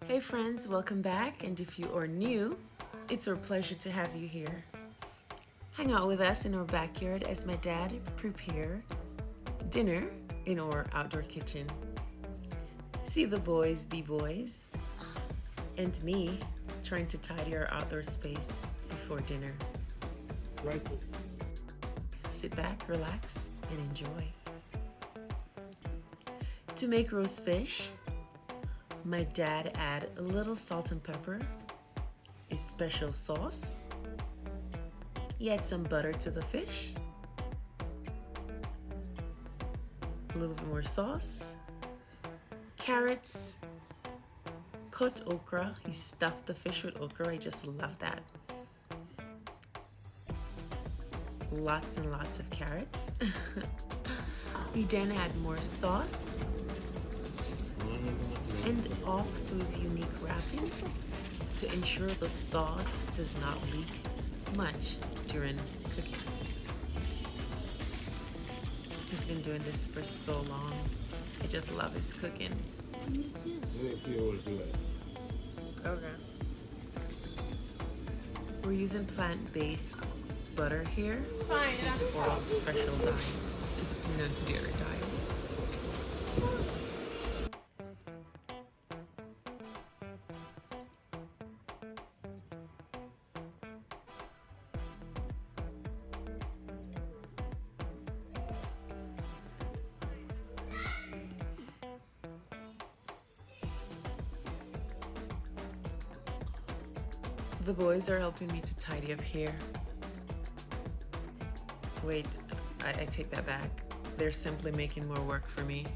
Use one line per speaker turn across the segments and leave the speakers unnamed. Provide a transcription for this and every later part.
Hey friends, welcome back, and if you are new, it's our pleasure to have you here. Hang out with us in our backyard as my dad prepared dinner in our outdoor kitchen. See the boys be boys, and me trying to tidy our outdoor space before dinner.
Right.
Sit back, relax, and enjoy. To make roast fish, my dad add a little salt and pepper, a special sauce. He add some butter to the fish, a little bit more sauce, carrots, cut okra. He stuffed the fish with okra. I just love that. Lots and lots of carrots. He then add more sauce and off to his unique wrapping to ensure the sauce does not leak much during cooking. He's been doing this for so long. I just love his cooking. Okay. We're using plant-based butter here due to Oral's special diet, non-dairy diet. The boys are helping me to tidy up here. Wait, I take that back. They're simply making more work for me.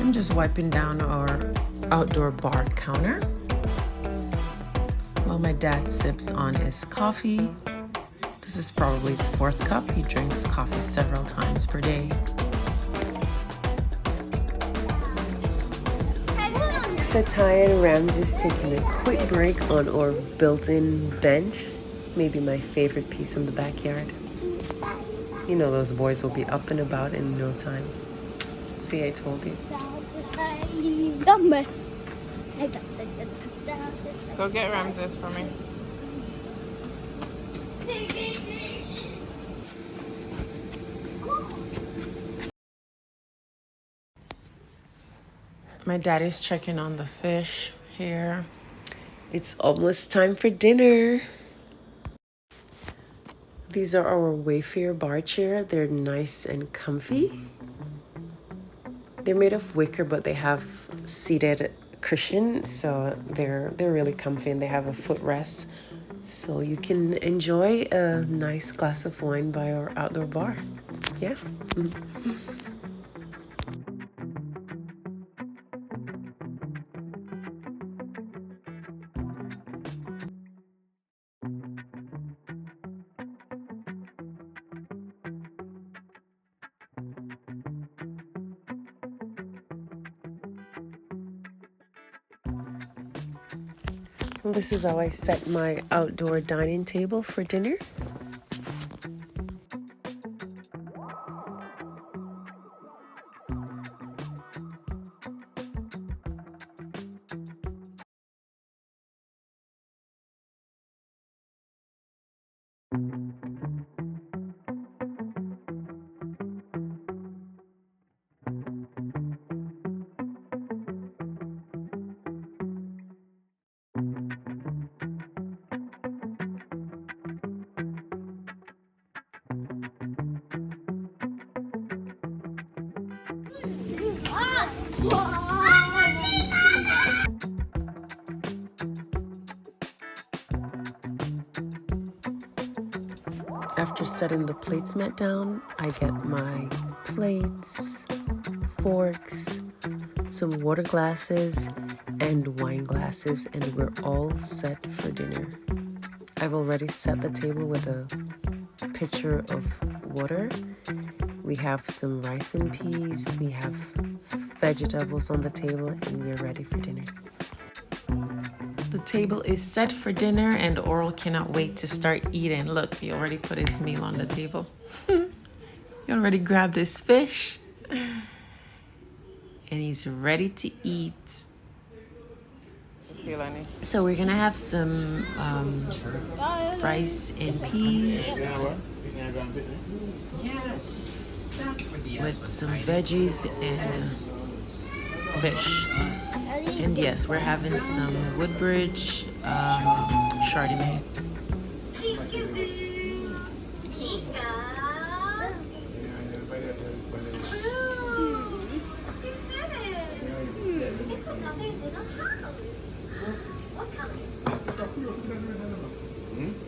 I'm just wiping down our outdoor bar counter while my dad sips on his coffee. This is probably his 4th cup. He drinks coffee several times per day. Satai and Rams is taking a quick break on our built-in bench. Maybe my favorite piece in the backyard. You know those boys will be up and about in no time. See, I told you.
Go get Ramses for me.
My dad is checking on the fish here. It's almost time for dinner. These are our Wayfair bar chair. They're nice and comfy. They're made of wicker, but they have seated cushion, so they're really comfy, and they have a footrest, so you can enjoy a nice glass of wine by our outdoor bar. Yeah. This is how I set my outdoor dining table for dinner. After setting the placemat down, I get my plates, forks, some water glasses, and wine glasses, and we're all set for dinner. I've already set the table with a pitcher of water. We have some rice and peas, we have vegetables on the table, and we're ready for dinner. The table is set for dinner, and Oral cannot wait to start eating. Look, he already put his meal on the table. He already grabbed his fish, and he's ready to eat. So we're gonna have some rice and peas with some veggies and fish. And yes, we're having some Woodbridge Chardonnay.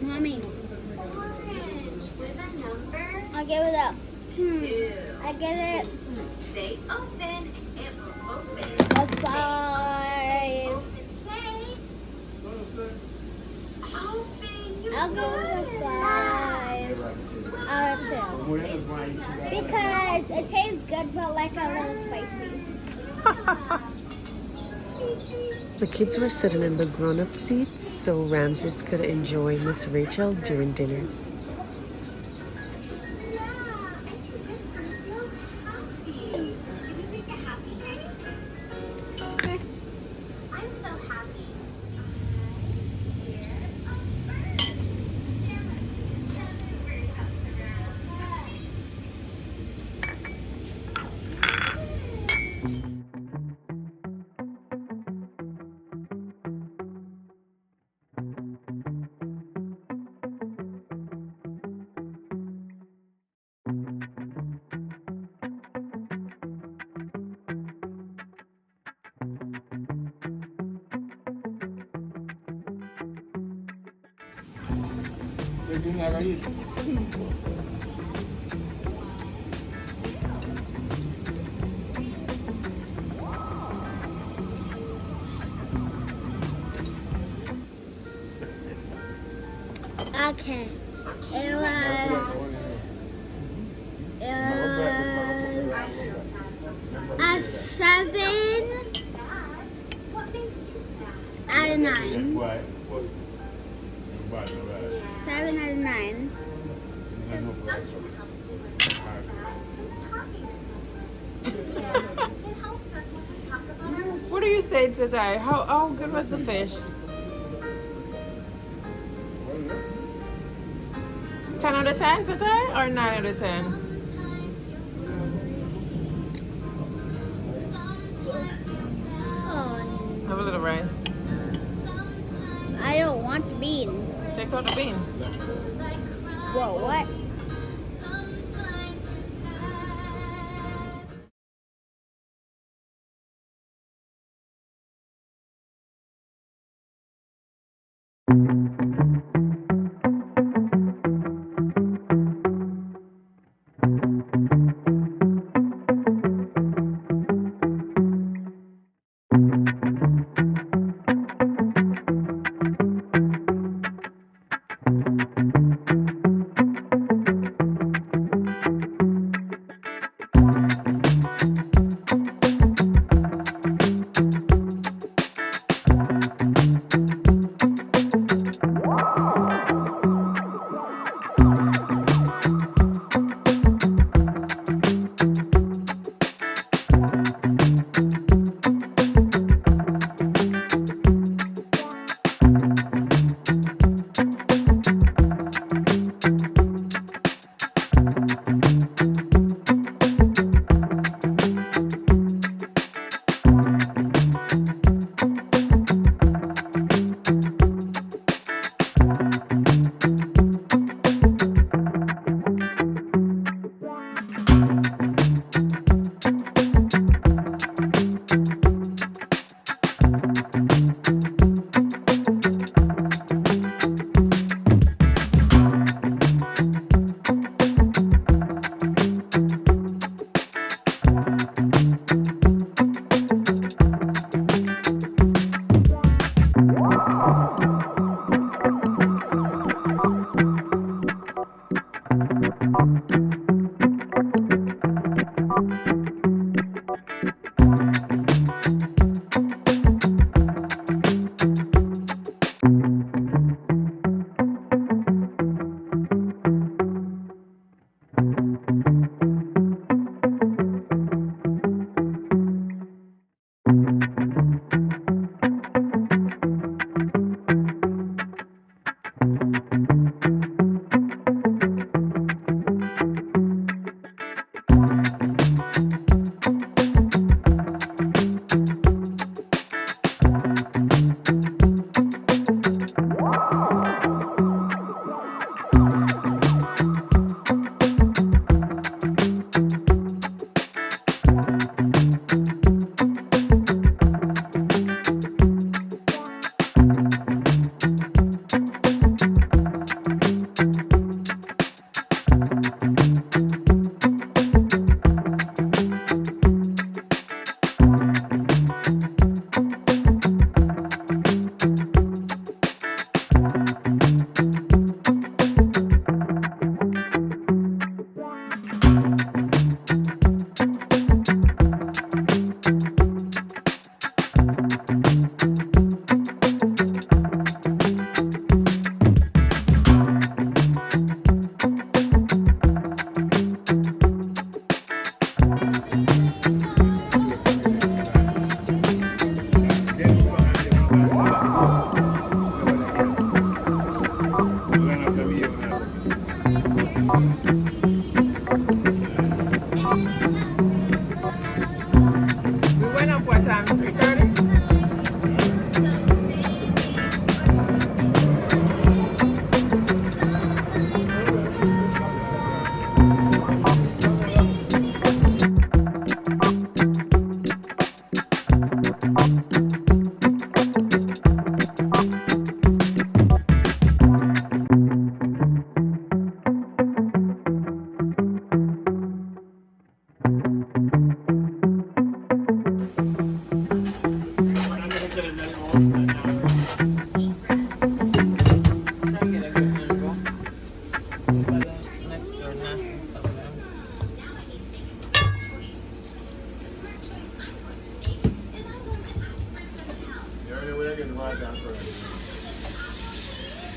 Mommy, I give it up. I give it
Stay open. It will open.
a 5. I'll go with a 5 out of 2 because it tastes good, but like a little spicy.
The kids were sitting in the grown-up seats, so Ramses could enjoy Miss Rachel during dinner.
Okay. It was a 7 out of 9. 7 out of 9.
What do you say today? How good was the fish? 10 out of 10 today or 9 out of 10?
Oh,
Have a little rice.
I don't want the bean.
Take out the bean.
Whoa, what?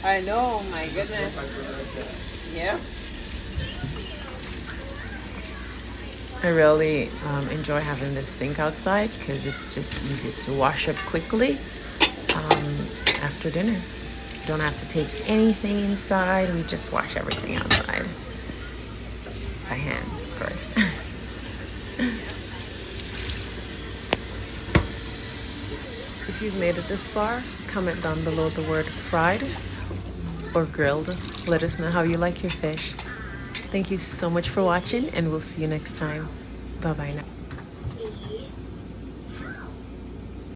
I know, my goodness. Yeah.
I really enjoy having this sink outside because it's just easy to wash up quickly after dinner. You don't have to take anything inside. We just wash everything outside. By hands, of course. If you've made it this far, comment down below the word fried or grilled. Let us know how you like your fish. Thank you so much for watching, and we'll see you next time. Bye-bye now.